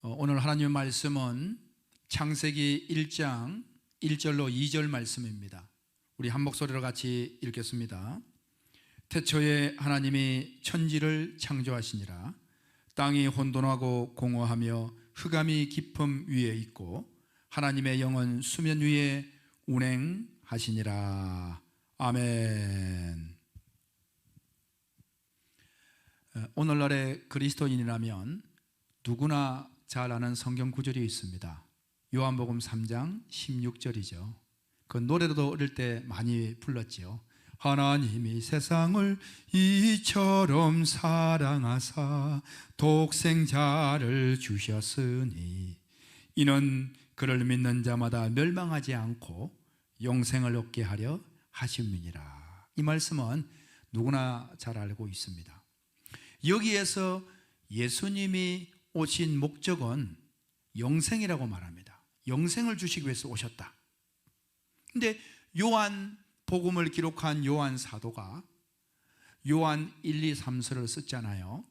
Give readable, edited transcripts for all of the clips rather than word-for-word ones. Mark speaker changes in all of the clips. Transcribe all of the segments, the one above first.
Speaker 1: 오늘 하나님의 말씀은 창세기 1장 1절로 2절 말씀입니다. 우리 한 목소리로 같이 읽겠습니다. 태초에 하나님이 천지를 창조하시니라. 땅이 혼돈하고 공허하며 흑암이 깊음 위에 있고 하나님의 영은 수면 위에 운행하시니라. 아멘. 오늘날의 그리스도인이라면 누구나 잘 아는 성경 구절이 있습니다. 요한복음 3장 16절이죠. 그 노래도 어릴 때 많이 불렀지요. 하나님이 세상을 이처럼 사랑하사 독생자를 주셨으니 이는 그를 믿는 자마다 멸망하지 않고 영생을 얻게 하려 하심이니라. 이 말씀은 누구나 잘 알고 있습니다. 여기에서 예수님이 오신 목적은 영생이라고 말합니다. 영생을 주시기 위해서 오셨다. 근데 요한 복음을 기록한 요한 사도가 요한 1, 2, 3서를 썼잖아요.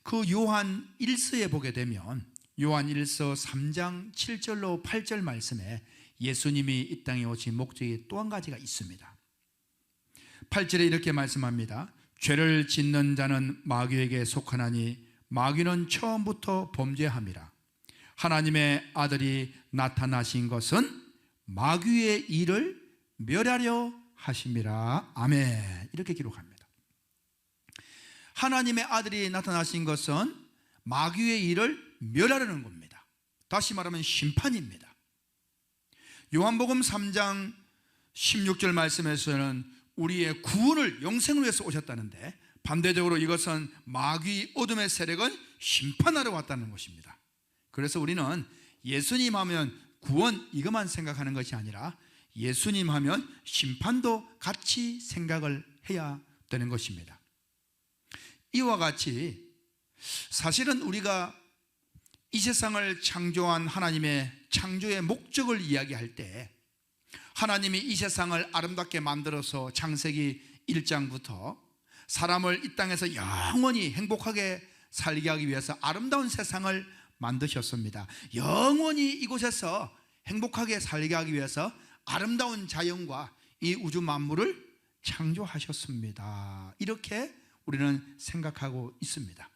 Speaker 1: 그 요한 1서에 보게 되면 요한 1서 3장 7절로 8절 말씀에 예수님이 이 땅에 오신 목적이 또 한 가지가 있습니다. 8절에 이렇게 말씀합니다. 죄를 짓는 자는 마귀에게 속하나니 마귀는 처음부터 범죄함이라. 하나님의 아들이 나타나신 것은 마귀의 일을 멸하려 하심이라. 아멘. 이렇게 기록합니다. 하나님의 아들이 나타나신 것은 마귀의 일을 멸하려는 겁니다. 다시 말하면 심판입니다. 요한복음 3장 16절 말씀에서는 우리의 구원을, 영생을 위해서 오셨다는데, 반대적으로 이것은 마귀 어둠의 세력은 심판하러 왔다는 것입니다. 그래서 우리는 예수님 하면 구원 이것만 생각하는 것이 아니라 예수님 하면 심판도 같이 생각을 해야 되는 것입니다. 이와 같이 사실은 우리가 이 세상을 창조한 하나님의 창조의 목적을 이야기할 때, 하나님이 이 세상을 아름답게 만들어서 창세기 1장부터 사람을 이 땅에서 영원히 행복하게 살게 하기 위해서 아름다운 세상을 만드셨습니다. 영원히 이곳에서 행복하게 살게 하기 위해서 아름다운 자연과 이 우주 만물을 창조하셨습니다. 이렇게 우리는 생각하고 있습니다.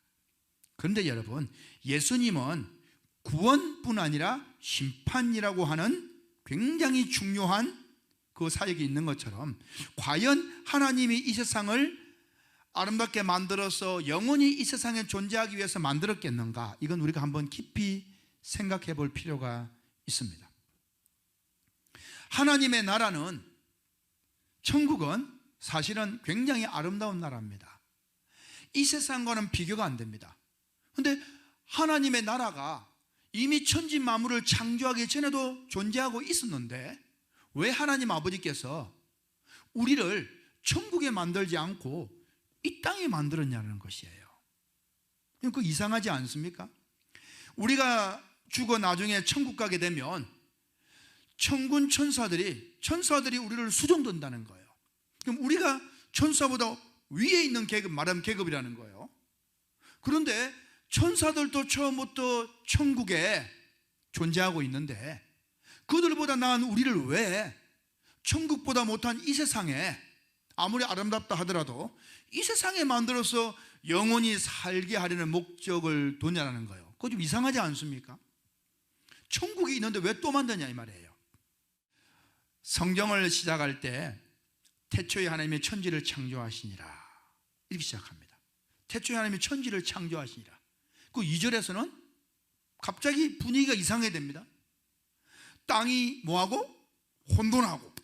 Speaker 1: 그런데 여러분, 예수님은 구원뿐 아니라 심판이라고 하는 굉장히 중요한 그 사역이 있는 것처럼, 과연 하나님이 이 세상을 아름답게 만들어서 영원히 이 세상에 존재하기 위해서 만들었겠는가? 이건 우리가 한번 깊이 생각해 볼 필요가 있습니다. 하나님의 나라는, 천국은 사실은 굉장히 아름다운 나라입니다. 이 세상과는 비교가 안 됩니다. 그런데 하나님의 나라가 이미 천지 만물을 창조하기 전에도 존재하고 있었는데 왜 하나님 아버지께서 우리를 천국에 만들지 않고 이 땅에 만들었냐는 것이에요. 그 이상하지 않습니까? 우리가 죽어 나중에 천국 가게 되면 천군 천사들이 우리를 수종든다는 거예요. 그럼 우리가 천사보다 위에 있는 계급, 말하면 계급이라는 거예요. 그런데 천사들도 처음부터 천국에 존재하고 있는데 그들보다 나은 우리를 왜 천국보다 못한 이 세상에, 아무리 아름답다 하더라도 이 세상에 만들어서 영원히 살게 하려는 목적을 뒀냐는 거예요. 그거 좀 이상하지 않습니까? 천국이 있는데 왜 또 만드냐 이 말이에요. 성경을 시작할 때 태초에 하나님이 천지를 창조하시니라 이렇게 시작합니다. 태초에 하나님이 천지를 창조하시니라. 그 2절에서는 갑자기 분위기가 이상하게 됩니다. 땅이 뭐하고? 혼돈하고,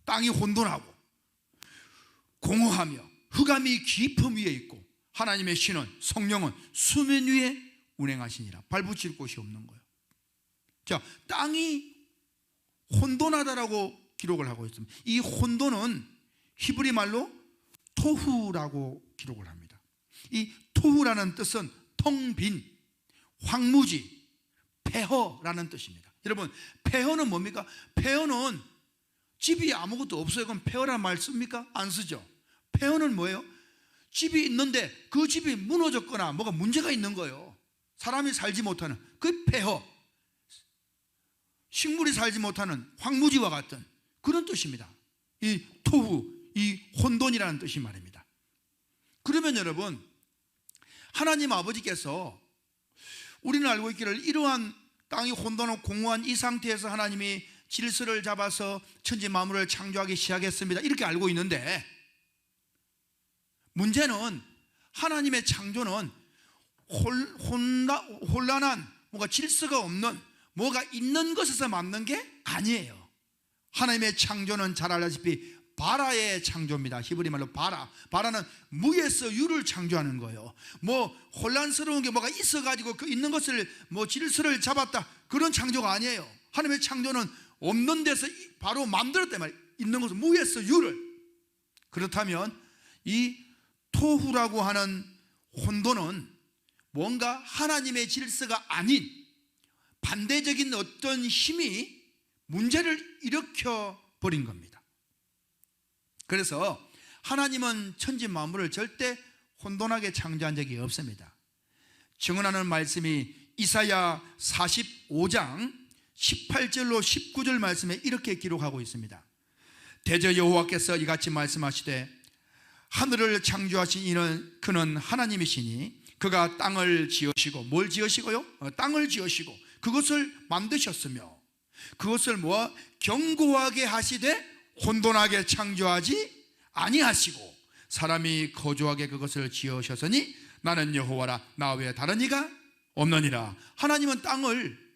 Speaker 1: 땅이 혼돈하고 공허하며 흑암이 깊음 위에 있고 하나님의 신은, 성령은 수면 위에 운행하시니라. 발붙일 곳이 없는 거예요. 자, 땅이 혼돈하다라고 기록을 하고 있습니다. 이 혼돈은 히브리 말로 토후라고 기록을 합니다. 이 토후라는 뜻은 텅빈, 황무지, 폐허라는 뜻입니다. 여러분, 폐허는 뭡니까? 폐허는 집이 아무것도 없어요. 그럼 폐허라는 말 씁니까? 안 쓰죠. 폐허는 뭐예요? 집이 있는데 그 집이 무너졌거나 뭐가 문제가 있는 거예요. 사람이 살지 못하는 그 폐허, 식물이 살지 못하는 황무지와 같은 그런 뜻입니다. 이 토후, 이 혼돈이라는 뜻이 말입니다. 그러면 여러분, 하나님 아버지께서 우리는 알고 있기를 이러한 땅이 혼돈하고 공허한 이 상태에서 하나님이 질서를 잡아서 천지 만물을 창조하기 시작했습니다, 이렇게 알고 있는데, 문제는 하나님의 창조는 혼란한 뭔가 질서가 없는 뭐가 있는 것에서 만든 게 아니에요. 하나님의 창조는 잘 알다시피 바라의 창조입니다. 히브리 말로 바라는 무에서 유를 창조하는 거예요. 뭐 혼란스러운 게 뭐가 있어가지고 그 있는 것을 뭐 질서를 잡았다, 그런 창조가 아니에요. 하나님의 창조는 없는 데서 바로 만들었단 말이에요. 있는 것을 무에서 유를. 그렇다면 이 토후라고 하는 혼돈은 뭔가 하나님의 질서가 아닌 반대적인 어떤 힘이 문제를 일으켜 버린 겁니다. 그래서 하나님은 천지 만물을 절대 혼돈하게 창조한 적이 없습니다. 증언하는 말씀이 이사야 45장 18절로 19절 말씀에 이렇게 기록하고 있습니다. 대저 여호와께서 이같이 말씀하시되 하늘을 창조하신 이는 그는 하나님이시니 그가 땅을 지으시고, 뭘 지으시고요? 땅을 지으시고 그것을 만드셨으며 그것을 뭐와 견고하게 하시되 혼돈하게 창조하지 아니하시고 사람이 거주하게 그것을 지으셨으니 나는 여호와라, 나 외에 다른 이가 없느니라. 하나님은 땅을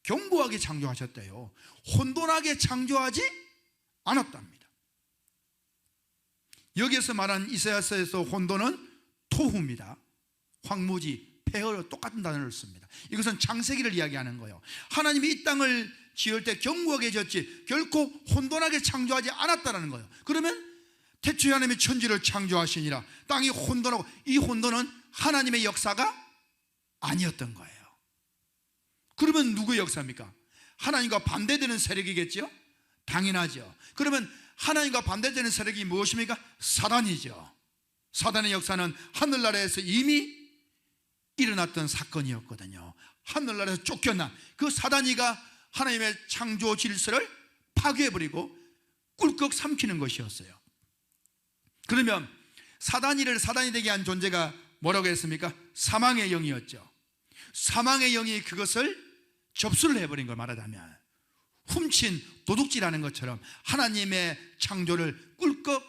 Speaker 1: 견고하게 창조하셨대요. 혼돈하게 창조하지 않았답니다. 여기에서 말한 이사야서에서 혼돈은 토후입니다. 황무지, 폐허로 똑같은 단어를 씁니다. 이것은 창세기를 이야기하는 거예요. 하나님이 이 땅을 지을 때 견고하게 지었지 결코 혼돈하게 창조하지 않았다는 거예요. 그러면 태초에 하나님이 천지를 창조하시니라, 땅이 혼돈하고, 이 혼돈은 하나님의 역사가 아니었던 거예요. 그러면 누구의 역사입니까? 하나님과 반대되는 세력이겠죠? 당연하죠. 그러면 하나님과 반대되는 세력이 무엇입니까? 사단이죠. 사단의 역사는 하늘나라에서 이미 일어났던 사건이었거든요. 하늘나라에서 쫓겨난 그 사단이가 하나님의 창조 질서를 파괴해버리고 꿀꺽 삼키는 것이었어요. 그러면 사단이를 사단이 되게 한 존재가 뭐라고 했습니까? 사망의 영이었죠. 사망의 영이 그것을 접수를 해버린 걸 말하자면 훔친 도둑질하는 것처럼 하나님의 창조를 꿀꺽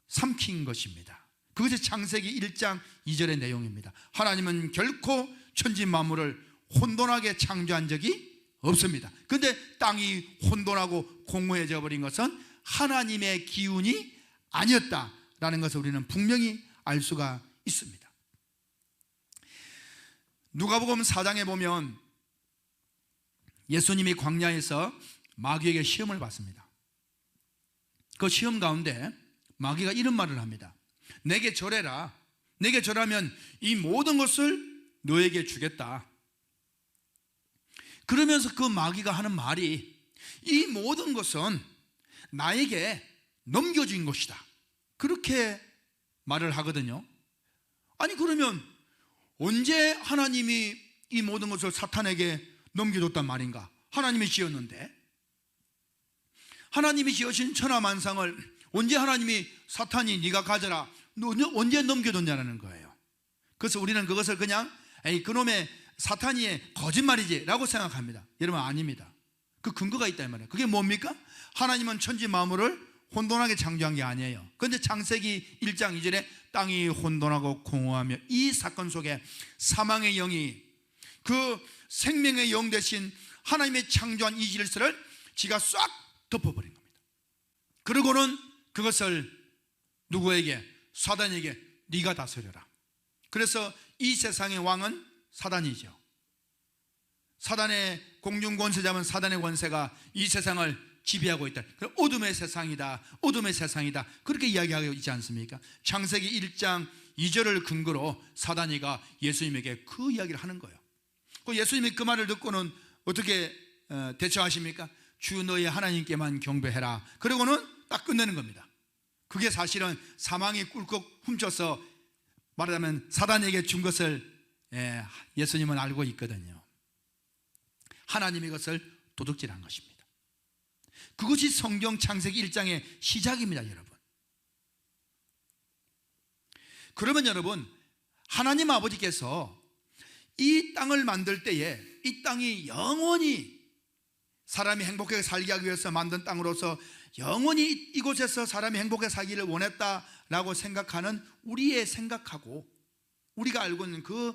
Speaker 1: 삼킨 것입니다. 그것이 창세기 1장 2절의 내용입니다. 하나님은 결코 천지 만물을 혼돈하게 창조한 적이 없습니다. 그런데 땅이 혼돈하고 공허해져 버린 것은 하나님의 기운이 아니었다라는 것을 우리는 분명히 알 수가 있습니다. 누가복음 4장에 보면 예수님이 광야에서 마귀에게 시험을 받습니다. 그 시험 가운데 마귀가 이런 말을 합니다. 내게 절해라. 내게 절하면 이 모든 것을 너에게 주겠다. 그러면서 그 마귀가 하는 말이 이 모든 것은 나에게 넘겨진 것이다, 그렇게 말을 하거든요. 아니 그러면 언제 하나님이 이 모든 것을 사탄에게 넘겨줬단 말인가? 하나님이 지었는데, 하나님이 지으신 천하만상을 언제 하나님이 사탄이 네가 가져라, 너 언제 넘겨줬냐는 거예요. 그래서 우리는 그것을 그냥 에이 그놈의 사탄이의 거짓말이지 라고 생각합니다. 여러분 아닙니다. 그 근거가 있다 이 말이에요. 그게 뭡니까? 하나님은 천지 만물을 혼돈하게 창조한 게 아니에요. 그런데 창세기 1장 2절에 땅이 혼돈하고 공허하며, 이 사건 속에 사망의 영이 그 생명의 영 대신 하나님의 창조한 이 질서를 지가 싹 덮어버린 겁니다. 그러고는 그것을 누구에게? 사단에게 네가 다스려라. 그래서 이 세상의 왕은 사단이죠. 사단의 공중권세자면 사단의 권세가 이 세상을 지배하고 있다. 어둠의 세상이다, 어둠의 세상이다, 그렇게 이야기하고 있지 않습니까? 창세기 1장 2절을 근거로 사단이가 예수님에게 그 이야기를 하는 거예요. 예수님이 그 말을 듣고는 어떻게 대처하십니까? 주 너의 하나님께만 경배해라. 그리고는 딱 끝내는 겁니다. 그게 사실은 사망이 꿀꺽 훔쳐서 말하자면 사단에게 준 것을 예수님은 알고 있거든요. 하나님이 이것을 도둑질한 것입니다. 그것이 성경 창세기 1장의 시작입니다, 여러분. 그러면 여러분, 하나님 아버지께서 이 땅을 만들 때에 이 땅이 영원히 사람이 행복하게 살게 하기 위해서 만든 땅으로서 영원히 이곳에서 사람이 행복하게 살기를 원했다라고 생각하는 우리의 생각하고 우리가 알고 있는 그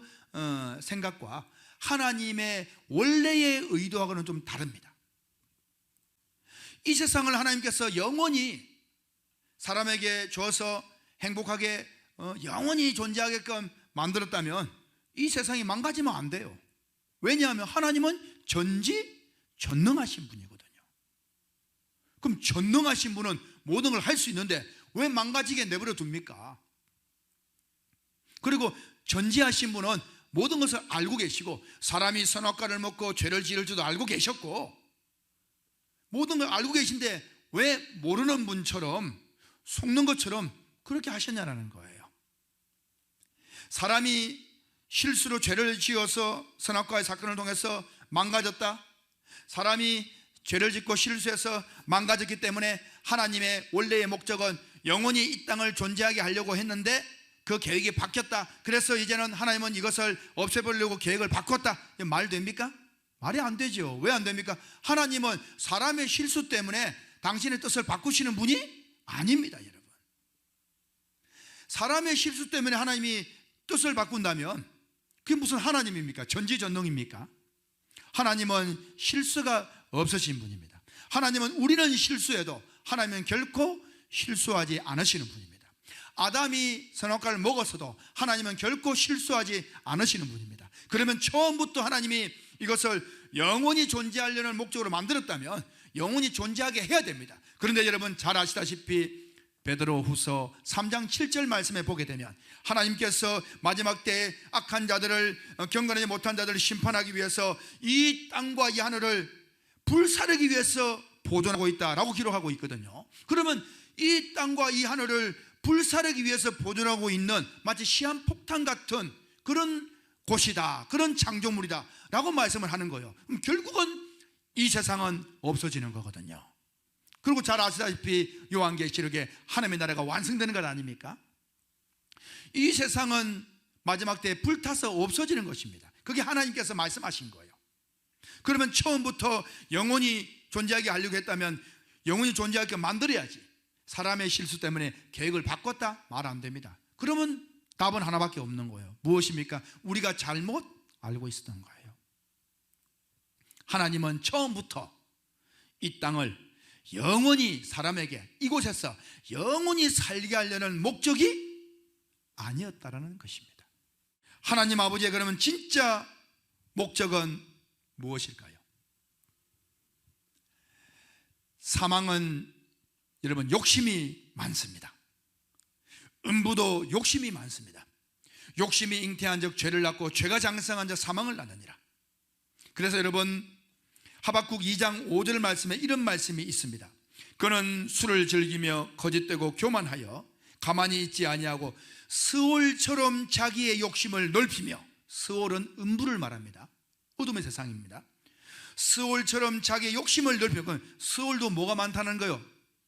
Speaker 1: 생각과 하나님의 원래의 의도하고는 좀 다릅니다. 이 세상을 하나님께서 영원히 사람에게 줘서 행복하게 영원히 존재하게끔 만들었다면 이 세상이 망가지면 안 돼요. 왜냐하면 하나님은 전지전능하신 분이거든요. 그럼 전능하신 분은 모든 걸 할 수 있는데 왜 망가지게 내버려 둡니까? 그리고 전지하신 분은 모든 것을 알고 계시고 사람이 선악과를 먹고 죄를 지을 줄도 알고 계셨고 모든 걸 알고 계신데 왜 모르는 분처럼 속는 것처럼 그렇게 하셨냐라는 거예요. 사람이 실수로 죄를 지어서 선악과의 사건을 통해서 망가졌다. 사람이 죄를 짓고 실수해서 망가졌기 때문에 하나님의 원래의 목적은 영원히 이 땅을 존재하게 하려고 했는데 그 계획이 바뀌었다. 그래서 이제는 하나님은 이것을 없애버리려고 계획을 바꿨다. 말 됩니까? 말이 안 되죠. 왜 안 됩니까? 하나님은 사람의 실수 때문에 당신의 뜻을 바꾸시는 분이 아닙니다, 여러분. 사람의 실수 때문에 하나님이 뜻을 바꾼다면 그게 무슨 하나님입니까? 전지전능입니까? 하나님은 실수가 없으신 분입니다. 하나님은 우리는 실수해도 하나님은 결코 실수하지 않으시는 분입니다. 아담이 선악과를 먹었어도 하나님은 결코 실수하지 않으시는 분입니다. 그러면 처음부터 하나님이 이것을 영원히 존재하려는 목적으로 만들었다면 영원히 존재하게 해야 됩니다. 그런데 여러분 잘 아시다시피 베드로후서 3장 7절 말씀에 보게 되면 하나님께서 마지막 때에 악한 자들을 경건하지 못한 자들을 심판하기 위해서 이 땅과 이 하늘을 불사르기 위해서 보존하고 있다라고 기록하고 있거든요. 그러면 이 땅과 이 하늘을 불사르기 위해서 보존하고 있는 마치 시한폭탄 같은 그런 곳이다, 그런 창조물이다 라고 말씀을 하는 거예요. 그럼 결국은 이 세상은 없어지는 거거든요. 그리고 잘 아시다시피 요한계시록에 하나님의 나라가 완성되는 것 아닙니까? 이 세상은 마지막 때에 불타서 없어지는 것입니다. 그게 하나님께서 말씀하신 거예요. 그러면 처음부터 영원히 존재하게 하려고 했다면 영원히 알게 만들어야지. 사람의 실수 때문에 계획을 바꿨다? 말 안 됩니다. 그러면 답은 하나밖에 없는 거예요. 무엇입니까? 우리가 잘못 알고 있었던 거예요. 하나님은 처음부터 이 땅을 영원히 사람에게 이곳에서 영원히 살게 하려는 목적이 아니었다라는 것입니다. 하나님 아버지의 그러면 진짜 목적은 무엇일까요? 사망은 여러분 욕심이 많습니다. 음부도 욕심이 많습니다. 욕심이 잉태한 적 죄를 낳고 죄가 장성한 적 사망을 낳느니라. 그래서 여러분 하박국 2장 5절 말씀에 이런 말씀이 있습니다. 그는 술을 즐기며 거짓되고 교만하여 가만히 있지 아니하고 스올처럼 자기의 욕심을 넓히며, 스올은 음부를 말합니다. 어둠의 세상입니다. 스올처럼 자기의 욕심을 넓히며, 스올도 뭐가 많다는 거예요?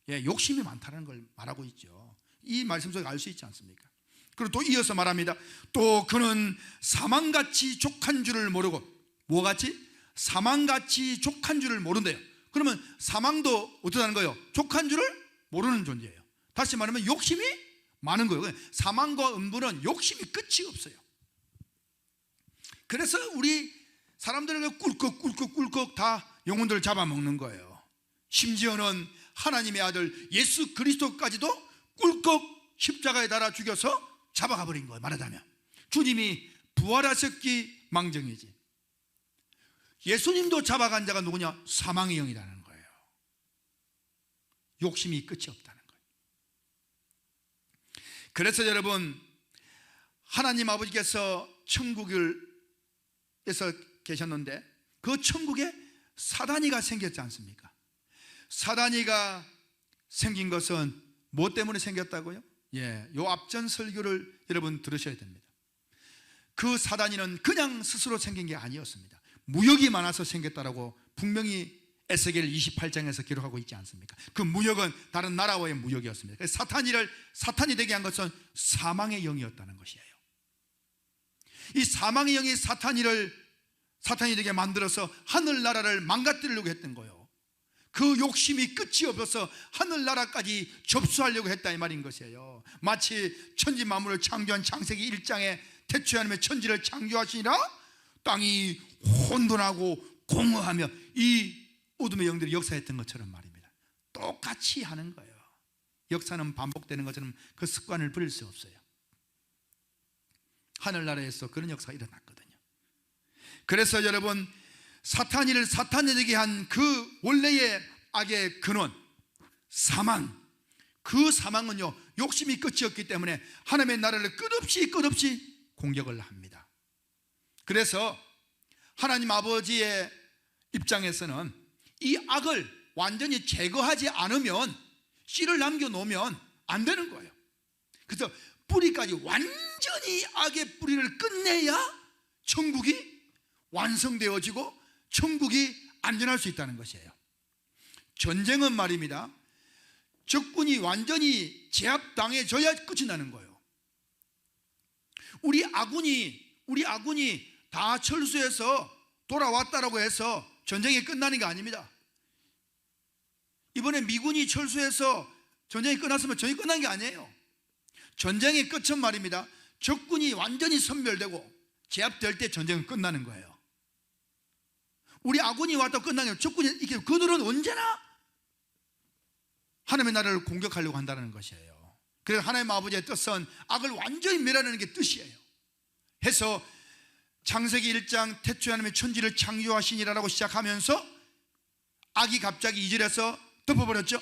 Speaker 1: 욕심이 많다는 걸 말하고 있죠. 이 말씀 속에 알 수 있지 않습니까? 그리고 또 이어서 말합니다. 또 그는 사망같이 족한 줄을 모르고, 뭐같이? 사망같이 족한 줄을 모른대요. 그러면 사망도 어떠다는 거예요? 족한 줄을 모르는 존재예요. 다시 말하면 욕심이 많은 거예요. 사망과 음부는 욕심이 끝이 없어요. 그래서 우리 사람들은 꿀꺽 다 영혼들을 잡아먹는 거예요. 심지어는 하나님의 아들 예수 그리스도까지도 꿀꺽 십자가에 달아 죽여서 잡아가 버린 거예요. 말하자면 주님이 부활하셨기 망정이지. 예수님도 잡아간 자가 누구냐? 사망의 영이라는 거예요. 욕심이 끝이 없다는 거예요. 그래서 여러분, 하나님 아버지께서 천국에서 계셨는데 그 천국에 사단이가 생겼지 않습니까? 사단이가 생긴 것은 뭐 때문에 생겼다고요? 요 앞전 설교를 여러분 들으셔야 됩니다. 그 사단이는 그냥 스스로 생긴 게 아니었습니다. 무역이 많아서 생겼다라고 분명히 에스겔 28장에서 기록하고 있지 않습니까? 그 무역은 다른 나라와의 무역이었습니다. 사탄이 되게 한 것은 사망의 영이었다는 것이에요. 이 사망의 영이 사탄이 되게 만들어서 하늘나라를 망가뜨리려고 했던 거예요. 그 욕심이 끝이 없어서 하늘나라까지 접수하려고 했다 이 말인 것이에요. 마치 천지 만물을 창조한 창세기 1장에 태초에 하나님의 천지를 창조하시니라 땅이 혼돈하고 공허하며 이 어둠의 영들이 역사했던 것처럼 말입니다. 똑같이 하는 거예요. 역사는 반복되는 것처럼 그 습관을 버릴 수 없어요. 하늘나라에서 그런 역사가 일어났거든요. 그래서 여러분, 사탄이를 사탄에게 한 그 원래의 악의 근원 사망, 그 사망은요 욕심이 끝이 없기 때문에 하나님의 나라를 끝없이 공격을 합니다. 그래서 하나님 아버지의 입장에서는 이 악을 완전히 제거하지 않으면, 씨를 남겨놓으면 안 되는 거예요. 그래서 뿌리까지 완전히 악의 뿌리를 끝내야 천국이 완성되어지고 천국이 안전할 수 있다는 것이에요. 전쟁은 말입니다, 적군이 완전히 제압당해져야 끝이 나는 거예요. 우리 아군이 다 철수해서 돌아왔다라고 해서 전쟁이 끝나는 게 아닙니다. 이번에 미군이 철수해서 전쟁이 끝났으면 전쟁이 끝난 게 아니에요. 전쟁의 끝은 말입니다, 적군이 완전히 섬멸되고 제압될 때 전쟁은 끝나는 거예요. 우리 아군이 왔다고 끝나는 게 적군이 이렇게, 그들은 언제나 하나님의 나라를 공격하려고 한다는 것이에요. 그래서 하나님 아버지의 뜻은 악을 완전히 멸하는 게 뜻이에요. 해서 창세기 1장 태초에 하나님의 천지를 창조하시니라라고 시작하면서 악이 갑자기 2절에서 덮어버렸죠.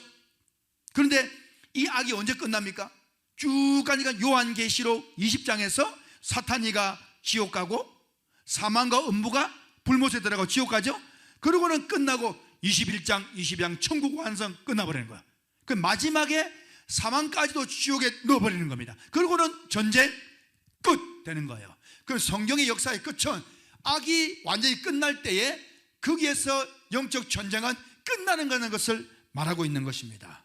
Speaker 1: 그런데 이 악이 언제 끝납니까? 쭉 가니까 요한계시록 20장에서 사탄이가 지옥 가고 사망과 음부가 불못에 들어가고 지옥 가죠. 그러고는 끝나고 21장 22장 천국 완성 끝나버리는 거야. 그 마지막에 사망까지도 지옥에 넣어버리는 겁니다. 그러고는 전쟁 끝 되는 거예요. 그 성경의 역사의 끝은 악이 완전히 끝날 때에 거기에서 영적 전쟁은 끝나는 것을 말하고 있는 것입니다.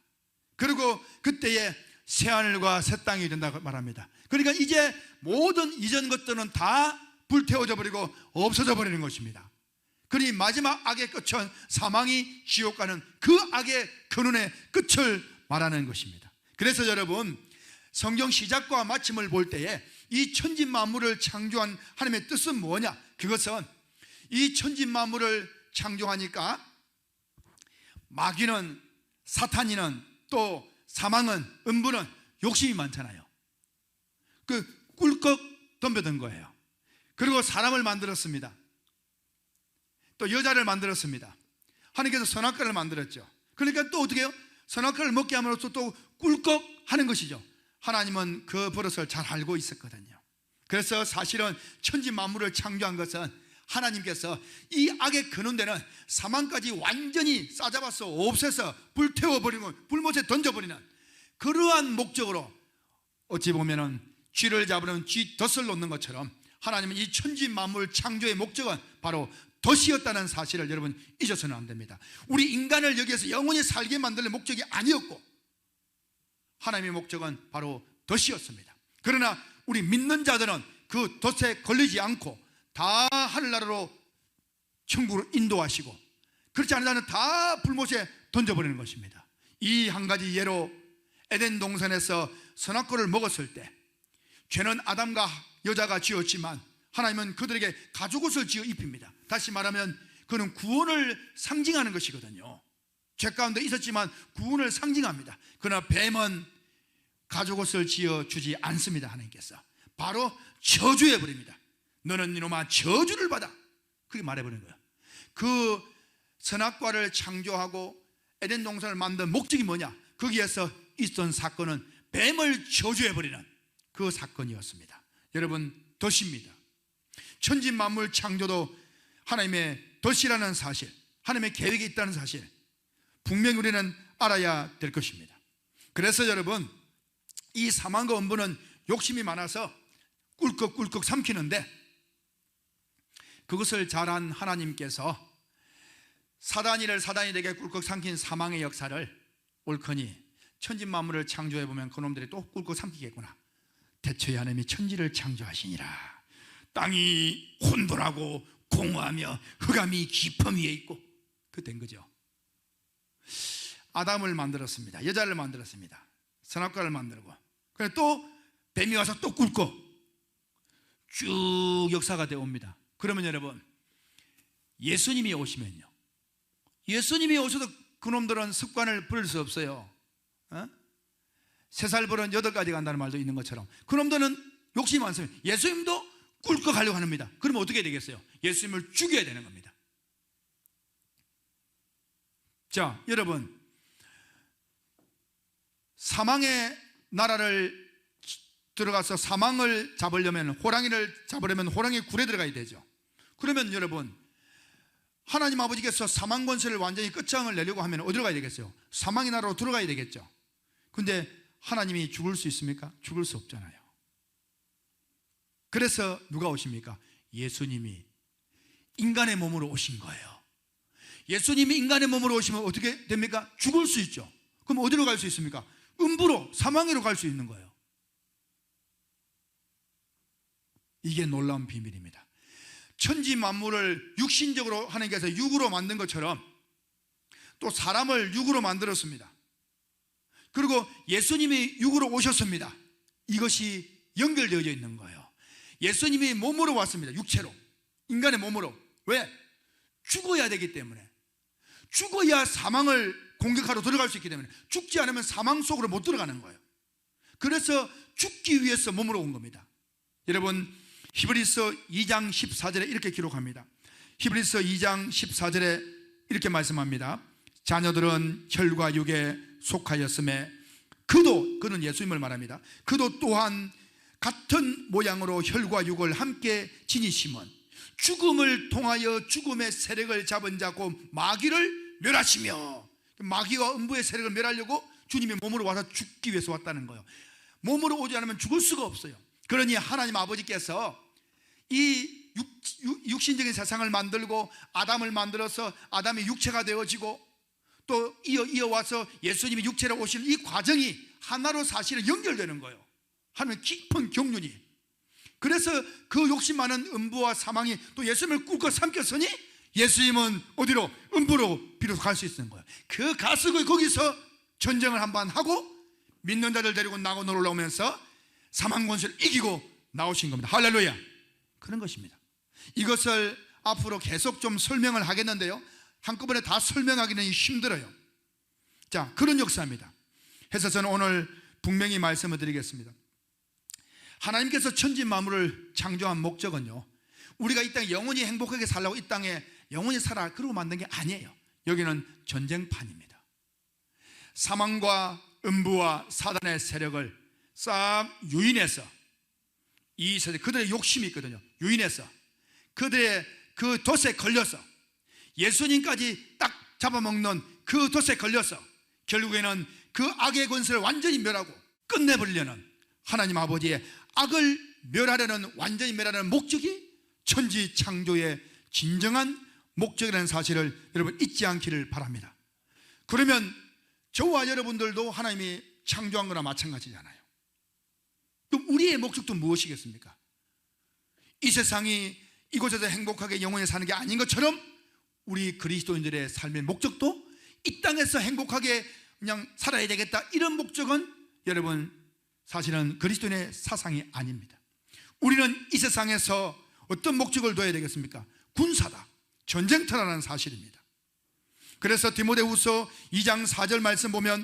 Speaker 1: 그리고 그때에 새하늘과 새 땅이 된다고 말합니다. 그러니까 이제 모든 이전 것들은 다 불태워져 버리고 없어져 버리는 것입니다. 그러니 마지막 악의 끝은 사망이 지옥 가는 그 악의 근원의 끝을 말하는 것입니다. 그래서 여러분, 성경 시작과 마침을 볼 때에 이 천지 만물을 창조한 하나님의 뜻은 뭐냐? 그것은 이 천지 만물을 창조하니까 마귀는, 사탄이는, 또 사망은, 음부는 욕심이 많잖아요. 그 꿀꺽 덤벼든 거예요. 그리고 사람을 만들었습니다. 또 여자를 만들었습니다. 하나님께서 선악과를 만들었죠. 그러니까 또 어떻게 해요? 선악과를 먹게 함으로써 또 꿀꺽 하는 것이죠. 하나님은 그 버릇을 잘 알고 있었거든요. 그래서 사실은 천지 만물을 창조한 것은 하나님께서 이 악의 근원되는 사망까지 완전히 싸잡아서 없애서 불태워버리고 불못에 던져버리는 그러한 목적으로, 어찌 보면은 쥐를 잡으려면 쥐 덫을 놓는 것처럼 하나님은 이 천지 만물 창조의 목적은 바로 덫이었다는 사실을 여러분 잊어서는 안 됩니다. 우리 인간을 여기에서 영원히 살게 만들 목적이 아니었고 하나님의 목적은 바로 덫이었습니다. 그러나 우리 믿는 자들은 그 덫에 걸리지 않고 다 하늘나라로 천국으로 인도하시고, 그렇지 않은 자는 다 불못에 던져버리는 것입니다. 이 한 가지 예로 에덴 동산에서 선악과를 먹었을 때 죄는 아담과 여자가 지었지만 하나님은 그들에게 가죽옷을 지어 입힙니다. 다시 말하면 그는 구원을 상징하는 것이거든요. 죄 가운데 있었지만 구원을 상징합니다. 그러나 뱀은 가죽옷을 지어 주지 않습니다. 하나님께서 바로 저주해버립니다. 너는 이놈아 저주를 받아, 그렇게 말해버리는 거예요. 그 선악과를 창조하고 에덴 동산을 만든 목적이 뭐냐? 거기에서 있었던 사건은 뱀을 저주해버리는 그 사건이었습니다. 여러분, 덫입니다. 천지 만물 창조도 하나님의 덫이라는 사실, 하나님의 계획이 있다는 사실 분명히 우리는 알아야 될 것입니다. 그래서 여러분, 이 사망과 음부는 욕심이 많아서 꿀꺽꿀꺽 삼키는데 그것을 잘한 하나님께서 사단이를 사단이에게 꿀꺽 삼킨 사망의 역사를 옳거니 천지만물을 창조해보면 그놈들이 또 꿀꺽 삼키겠구나. 대초에 하나님이 천지를 창조하시니라. 땅이 혼돈하고 공허하며 흑암이 깊음 위에 있고, 그 된 거죠. 아담을 만들었습니다. 여자를 만들었습니다. 선악과를 만들고, 그래 또 뱀이 와서 또 꿀꺽 쭉 역사가 되어 옵니다. 그러면 여러분, 예수님이 오시면요, 예수님이 오셔도 그놈들은 습관을 버릴 수 없어요. 3살 버릇 8가지 간다는 말도 있는 것처럼 그놈들은 욕심이 많습니다. 예수님도 꿀꺽 하려고 합니다. 그러면 어떻게 되겠어요? 예수님을 죽여야 되는 겁니다. 자, 여러분, 사망의 나라를 들어가서 사망을 잡으려면, 호랑이를 잡으려면 호랑이 굴에 들어가야 되죠. 그러면 여러분, 하나님 아버지께서 사망 권세를 완전히 끝장을 내려고 하면 어디로 가야 되겠어요? 사망의 나라로 들어가야 되겠죠. 근데 하나님이 죽을 수 있습니까? 죽을 수 없잖아요. 그래서 누가 오십니까? 예수님이 인간의 몸으로 오신 거예요. 예수님이 인간의 몸으로 오시면 어떻게 됩니까? 죽을 수 있죠. 그럼 어디로 갈 수 있습니까? 음부로, 사망으로 갈 수 있는 거예요. 이게 놀라운 비밀입니다. 천지 만물을 육신적으로 하나님께서 육으로 만든 것처럼 또 사람을 육으로 만들었습니다. 그리고 예수님이 육으로 오셨습니다. 이것이 연결되어 있는 거예요. 예수님이 몸으로 왔습니다. 육체로, 인간의 몸으로. 왜? 죽어야 되기 때문에. 죽어야 사망을 공격하러 들어갈 수 있기 때문에. 죽지 않으면 사망 속으로 못 들어가는 거예요. 그래서 죽기 위해서 몸으로 온 겁니다. 여러분, 히브리서 2장 14절에 이렇게 기록합니다. 히브리서 2장 14절에 이렇게 말씀합니다. 자녀들은 혈과 육에 속하였음에 그는 예수님을 말합니다. 그도 또한 같은 모양으로 혈과 육을 함께 지니심은 죽음을 통하여 죽음의 세력을 잡은 자고 마귀를 멸하시며, 마귀와 음부의 세력을 멸하려고 주님이 몸으로 와서 죽기 위해서 왔다는 거예요. 몸으로 오지 않으면 죽을 수가 없어요. 그러니 하나님 아버지께서 이 육신적인 세상을 만들고 아담을 만들어서 아담이 육체가 되어지고 또 이어와서 예수님이 육체로 오시는 이 과정이 하나로 사실은 연결되는 거예요. 하나님의 깊은 경륜이. 그래서 그 욕심 많은 음부와 사망이 또 예수님을 꿀꺽 삼켰으니 예수님은 어디로? 음부로 비로소 갈 수 있는 거예요. 그 가서 거기서 전쟁을 한번 하고 믿는 자들 데리고 나고 올라오면서 사망 권세를 이기고 나오신 겁니다. 할렐루야. 그런 것입니다. 이것을 앞으로 계속 좀 설명을 하겠는데요, 한꺼번에 다 설명하기는 힘들어요. 자, 그런 역사입니다. 해서 저는 오늘 분명히 말씀을 드리겠습니다. 하나님께서 천지 만물을 창조한 목적은요, 우리가 이 땅에 영원히 행복하게 살라고 이 땅에 영원히 살아 그러고 만든 게 아니에요. 여기는 전쟁판입니다. 사망과 음부와 사단의 세력을 싹 유인해서, 이 세대 그들의 욕심이 있거든요. 유인해서 그들의 그 덫에 걸려서 예수님까지 딱 잡아먹는 그 덫에 걸려서 결국에는 그 악의 권세를 완전히 멸하고 끝내버리려는 하나님 아버지의 악을 멸하려는, 완전히 멸하려는 목적이 천지 창조의 진정한 목적이라는 사실을 여러분 잊지 않기를 바랍니다. 그러면 저와 여러분들도 하나님이 창조한 거나 마찬가지잖아요. 그럼 우리의 목적도 무엇이겠습니까? 이 세상이 이곳에서 행복하게 영원히 사는 게 아닌 것처럼 우리 그리스도인들의 삶의 목적도 이 땅에서 행복하게 그냥 살아야 되겠다, 이런 목적은 여러분 사실은 그리스도인의 사상이 아닙니다. 우리는 이 세상에서 어떤 목적을 둬야 되겠습니까? 군사다, 전쟁터라는 사실입니다. 그래서 디모데후서 2장 4절 말씀 보면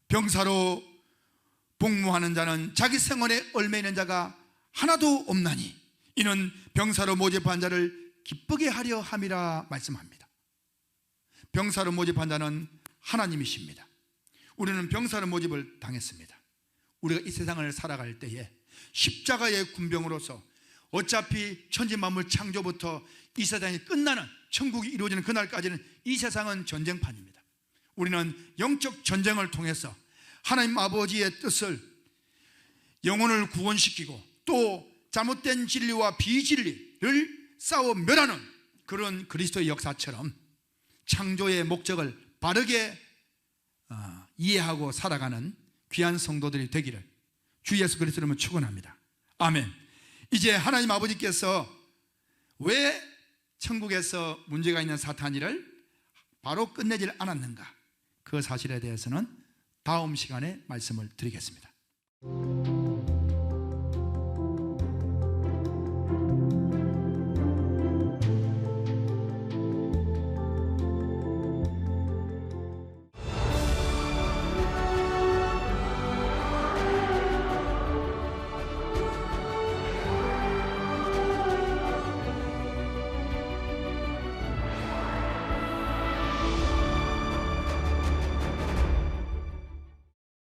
Speaker 1: 병사로 복무하는 자는 자기 생활에 얽매이는 자가 하나도 없나니 이는 병사로 모집한 자를 기쁘게 하려 함이라 말씀합니다. 병사로 모집한 자는 하나님이십니다. 우리는 병사로 모집을 당했습니다. 우리가 이 세상을 살아갈 때에 십자가의 군병으로서 어차피 천지 만물 창조부터 이 세상이 끝나는, 천국이 이루어지는 그날까지는 이 세상은 전쟁판입니다. 우리는 영적 전쟁을 통해서 하나님 아버지의 뜻을, 영혼을 구원시키고 또 잘못된 진리와 비진리를 싸워 멸하는 그런 그리스도의 역사처럼 창조의 목적을 바르게 이해하고 살아가는 귀한 성도들이 되기를 주 예수 그리스도로 축원합니다. 아멘. 이제 하나님 아버지께서 왜 천국에서 문제가 있는 사탄이를 바로 끝내질 않았는가, 그 사실에 대해서는 다음 시간에 말씀을 드리겠습니다.